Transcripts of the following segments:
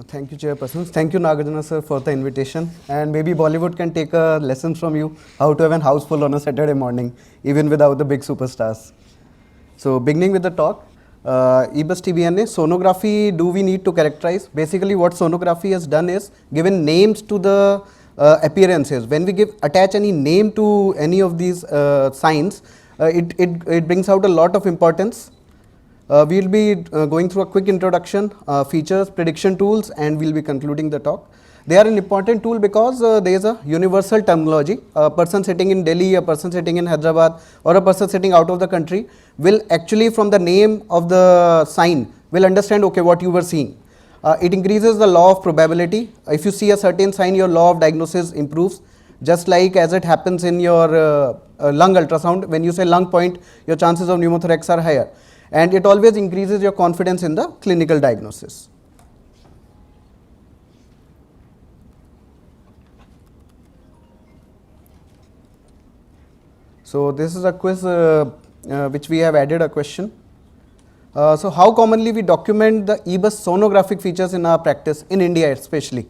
Thank you, Chairperson. Thank you, Nagarjuna sir, for the invitation. And maybe Bollywood can take a lesson from you how to have a house full on a Saturday morning, even without the big superstars. So, beginning with the talk, EBUS TBNA, sonography do we need to characterize? Basically, what sonography has done is given names to the appearances. When we attach any name to any of these signs, it brings out a lot of importance. We'll be going through a quick introduction, features, prediction tools, and we'll be concluding the talk. They are an important tool because there is a universal terminology. A person sitting in Delhi, a person sitting in Hyderabad, or a person sitting out of the country will actually, from the name of the sign, will understand, okay, what you were seeing. It increases the law of probability. If you see a certain sign, your law of diagnosis improves. Just like as it happens in your lung ultrasound, when you say lung point, your chances of pneumothorax are higher. And it always increases your confidence in the clinical diagnosis. So this is a quiz which we have added a question. So how commonly we document the EBUS sonographic features in our practice, in India especially?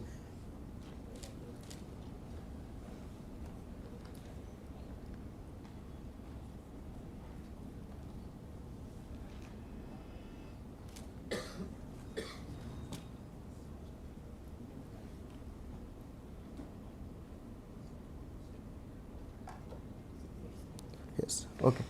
Yes, okay.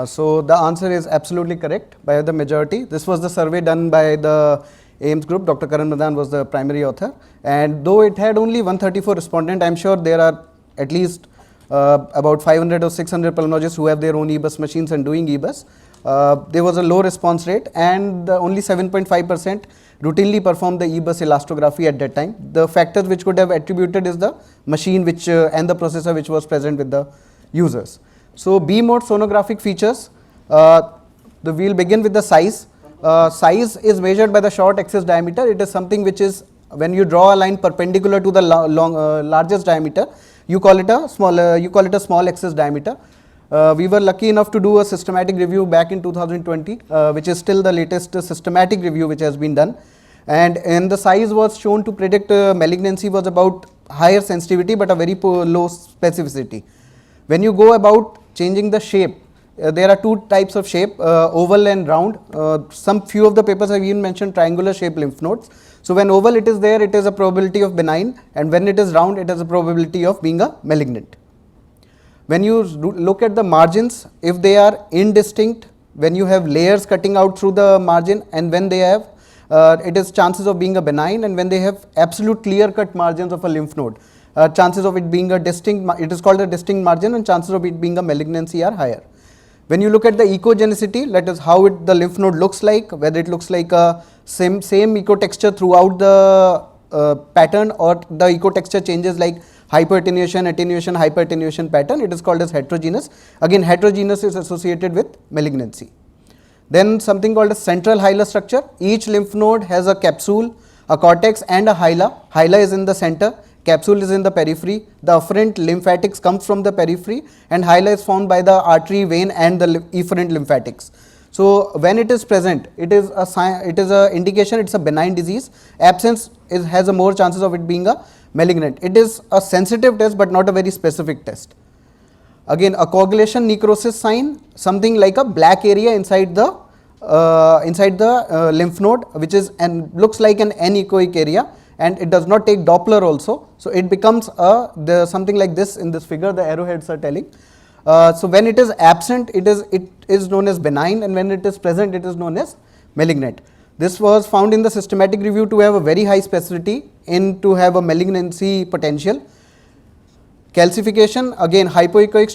So the answer is absolutely correct by the majority. This was the survey done by the AIIMS group. Dr. Karan Madan was the primary author. And though it had only 134 respondents, I'm sure there are at least about 500 or 600 pulmonologists who have their own EBUS machines and doing EBUS. There was a low response rate, and only 7.5% routinely performed the EBUS elastography at that time. The factors which could have attributed is the machine which and the processor which was present with the users. So B mode sonographic features, we'll begin with the size. Size is measured by the short axis diameter. It is something which is, when you draw a line perpendicular to the largest diameter, you call it a small axis diameter. We were lucky enough to do a systematic review back in 2020, which is still the latest systematic review which has been done. And the size was shown to predict malignancy was about higher sensitivity but a very low specificity. When you go about changing the shape, there are two types of shape, oval and round. Some few of the papers have even mentioned triangular shaped lymph nodes. So when oval it is there, it is a probability of benign, and when it is round, it has a probability of being a malignant. When you look at the margins, if they are indistinct, when you have layers cutting out through the margin, and when they have, it is chances of being a benign, and when they have absolute clear cut margins of a lymph node, chances of it being a distinct, it is called a distinct margin, and chances of it being a malignancy are higher. When you look at the echogenicity, that is how the lymph node looks like, whether it looks like a same echo texture throughout the pattern, or the echo texture changes like hypoattenuation, attenuation, hyperattenuation pattern, it is called as heterogeneous. Again, heterogeneous is associated with malignancy. Then something called a central hilar structure. Each lymph node has a capsule, a cortex and a hila. Hila is in the center, capsule is in the periphery. The afferent lymphatics comes from the periphery, and hila is formed by the artery, vein and the efferent lymphatics. So when it is present, it is a indication it's a benign disease. Absence has a more chances of it being a malignant. It is a sensitive test but not a very specific test. Again, a coagulation necrosis sign, something like a black area inside the lymph node, which is and looks like an anechoic area, and it does not take Doppler also. So it becomes something like this in this figure, the arrowheads are telling. So when it is absent, it is known as benign, and when it is present, it is known as malignant. This was found in the systematic review to have a very high specificity and to have a malignancy potential. Calcification, again hyperechoic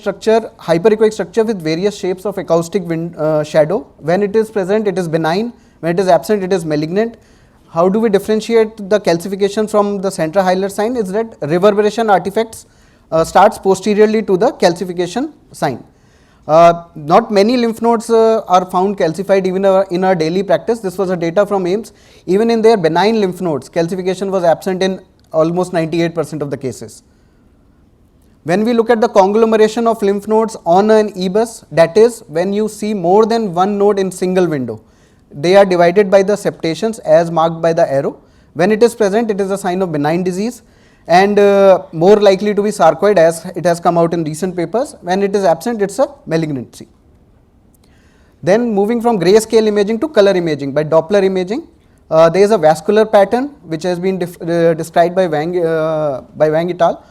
structure with various shapes of acoustic shadow. When it is present, it is benign. When it is absent, it is malignant. How do we differentiate the calcification from the central hilar sign? Is that reverberation artifacts starts posteriorly to the calcification sign. Not many lymph nodes are found calcified even in our daily practice. This was a data from AIIMS. Even in their benign lymph nodes, calcification was absent in almost 98% of the cases. When we look at the conglomeration of lymph nodes on an EBUS, that is when you see more than one node in single window, they are divided by the septations as marked by the arrow. When it is present, it is a sign of benign disease and more likely to be sarcoid, as it has come out in recent papers. When it is absent, it's a malignancy. Then moving from grayscale imaging to color imaging by Doppler imaging, there is a vascular pattern which has been described by Wang et al.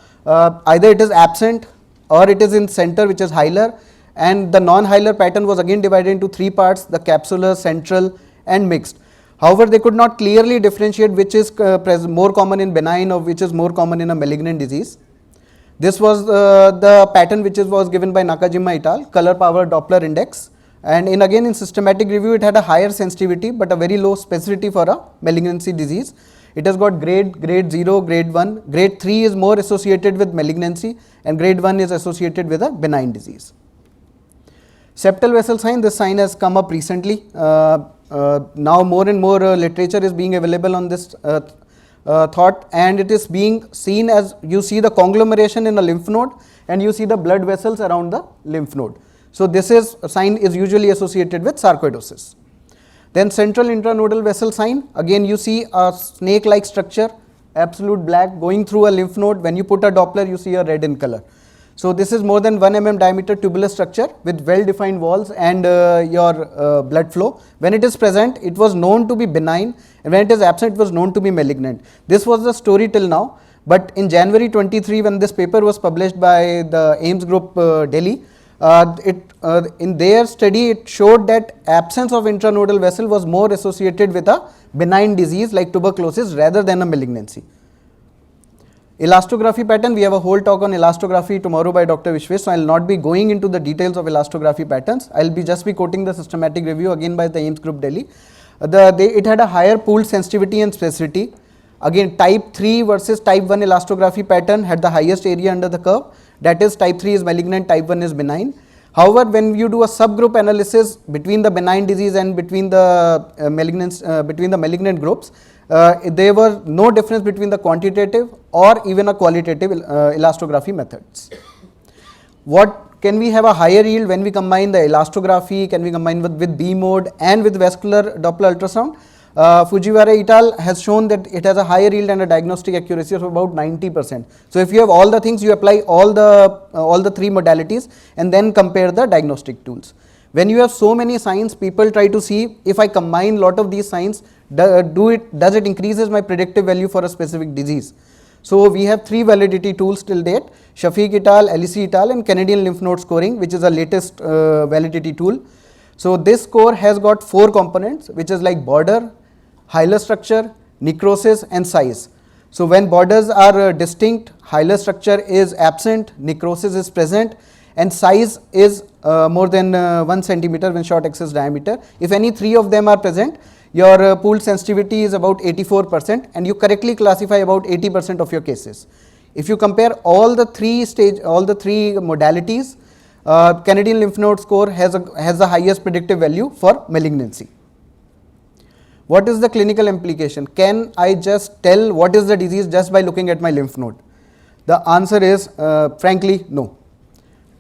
Either it is absent or it is in center, which is hilar, and the non-hilar pattern was again divided into three parts: the capsular, central and mixed. However, they could not clearly differentiate which is more common in benign or which is more common in a malignant disease. This was the pattern which was given by Nakajima et al., color power Doppler index, and again in systematic review it had a higher sensitivity but a very low specificity for a malignancy disease. It has got grade 0, grade 1, grade 3 is more associated with malignancy and grade 1 is associated with a benign disease. Septal vessel sign, this sign has come up recently. Now more and more literature is being available on this thought, and it is being seen as you see the conglomeration in a lymph node and you see the blood vessels around the lymph node. So this sign is usually associated with sarcoidosis. Then central intranodal vessel sign, again you see a snake like structure, absolute black going through a lymph node. When you put a Doppler, you see a red in color. So this is more than 1 mm diameter tubular structure with well defined walls and your blood flow. When it is present, it was known to be benign, and when it is absent, it was known to be malignant. This was the story till now, but in January 23, when this paper was published by the AIIMS group Delhi, in their study it showed that absence of intranodal vessel was more associated with a benign disease like tuberculosis rather than a malignancy. Elastography pattern, we have a whole talk on elastography tomorrow by Dr. Vishwesh, so I will not be going into the details of elastography patterns. I will just be quoting the systematic review again by the AIIMS group Delhi. It had a higher pooled sensitivity and specificity. Again, type 3 versus type 1 elastography pattern had the highest area under the curve, that is type 3 is malignant, type 1 is benign. However, when you do a subgroup analysis between the benign disease and between the malignant groups, there were no difference between the quantitative or even a qualitative elastography methods. What can we have a higher yield when we combine the elastography, can we combine with B mode and with vascular Doppler ultrasound? Fujiwara et al. Has shown that it has a higher yield and a diagnostic accuracy of about 90%. So if you have all the things, you apply all the three modalities and then compare the diagnostic tools. When you have so many signs, people try to see if I combine lot of these signs, does it increases my predictive value for a specific disease. So we have 3 validity tools till date: Shafiq et al., Elisi et al., and Canadian lymph node scoring, which is a latest validity tool. So this score has got 4 components, which is like border, hilar structure, necrosis and size. So when borders are distinct, hilar structure is absent, necrosis is present, and size is more than 1 centimeter when short axis diameter. If any 3 of them are present, your pooled sensitivity is about 84% and you correctly classify about 80% of your cases. If you compare all the 3 modalities, Canadian lymph node score has the highest predictive value for malignancy. What is the clinical implication? Can I just tell what is the disease just by looking at my lymph node? The answer is frankly no.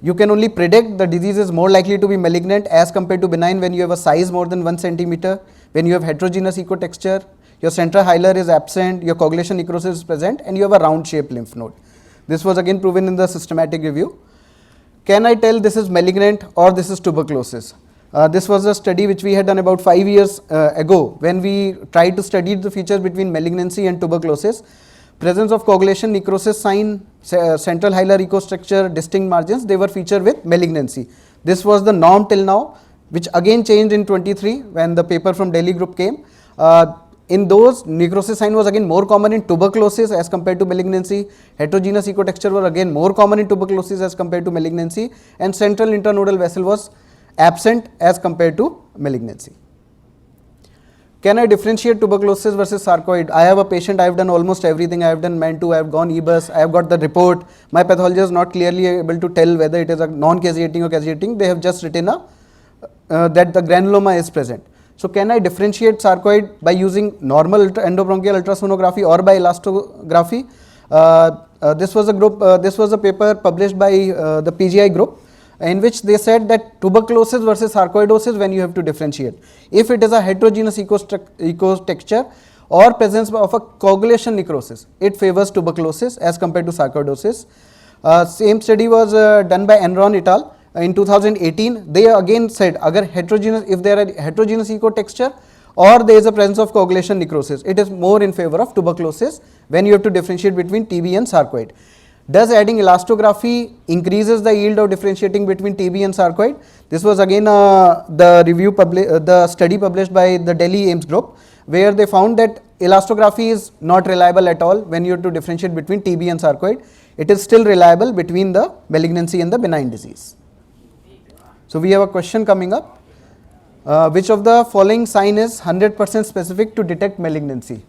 You can only predict the disease is more likely to be malignant as compared to benign when you have a size more than 1 centimeter, when you have heterogeneous ecotexture, your central hilar is absent, your coagulation necrosis is present, and you have a round shaped lymph node. This was again proven in the systematic review. Can I tell this is malignant or this is tuberculosis? This was a study which we had done about 5 years ago when we tried to study the features between malignancy and tuberculosis. Presence of coagulation necrosis sign, central hilar ecostructure, distinct margins, they were featured with malignancy. This was the norm till now, which again changed in 23 when the paper from Delhi group came. In those, necrosis sign was again more common in tuberculosis as compared to malignancy. Heterogeneous ecotexture were again more common in tuberculosis as compared to malignancy, and central intranodal vessel was absent as compared to malignancy. Can I differentiate tuberculosis versus sarcoid? I have a patient, I have done almost everything. I have done MAN2, I have gone EBUS, I have got the report. My pathologist is not clearly able to tell whether it is a non-caseating or caseating. They have just written that the granuloma is present. So can I differentiate sarcoid by using normal endobronchial ultrasonography or by elastography? This was a paper published by the PGI group, in which they said that tuberculosis versus sarcoidosis when you have to differentiate. If it is a heterogeneous ecotexture or presence of a coagulation necrosis, it favors tuberculosis as compared to sarcoidosis. Same study was done by Enron et al. In 2018. They again said, agar heterogeneous, if there are heterogeneous echo texture or there is a presence of coagulation necrosis, it is more in favor of tuberculosis when you have to differentiate between TB and sarcoid. Does adding elastography increases the yield of differentiating between TB and sarcoid? This was again the study published by the Delhi AIIMS group, where they found that elastography is not reliable at all when you have to differentiate between TB and sarcoid. It is still reliable between the malignancy and the benign disease. So we have a question coming up. Which of the following sign is 100% specific to detect malignancy?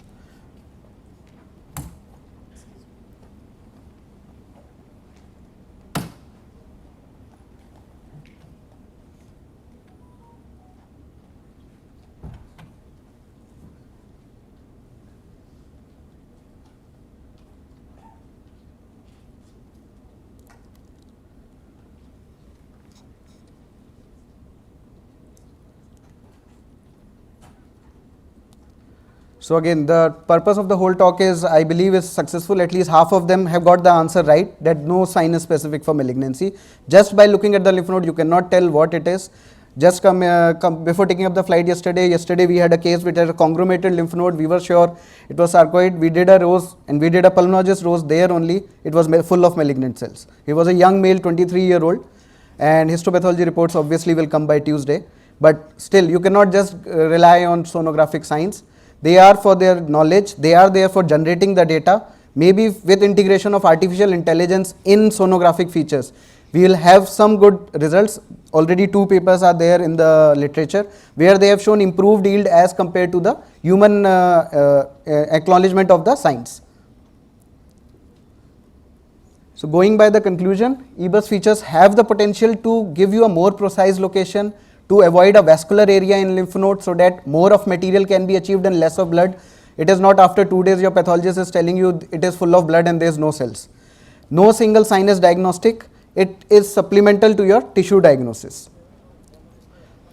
So again, the purpose of the whole talk is, I believe, is successful. At least half of them have got the answer right, that no sign is specific for malignancy. Just by looking at the lymph node, you cannot tell what it is. Just before taking up the flight yesterday we had a case with a conglomerate lymph node. We were sure it was sarcoid. We did a rose and we did a pulmonologist rose there only. It was full of malignant cells. He was a young male, 23-year-old, and histopathology reports obviously will come by Tuesday. But still, you cannot just rely on sonographic signs. They are for their knowledge, they are there for generating the data. Maybe with integration of artificial intelligence in sonographic features, we will have some good results. Already 2 papers are there in the literature where they have shown improved yield as compared to the human acknowledgement of the signs. So going by the conclusion, EBUS features have the potential to give you a more precise location, to avoid a vascular area in lymph node so that more of material can be achieved and less of blood. It is not after 2 days your pathologist is telling you it is full of blood and there is no cells. No single sign is diagnostic. It is supplemental to your tissue diagnosis.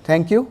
Thank you.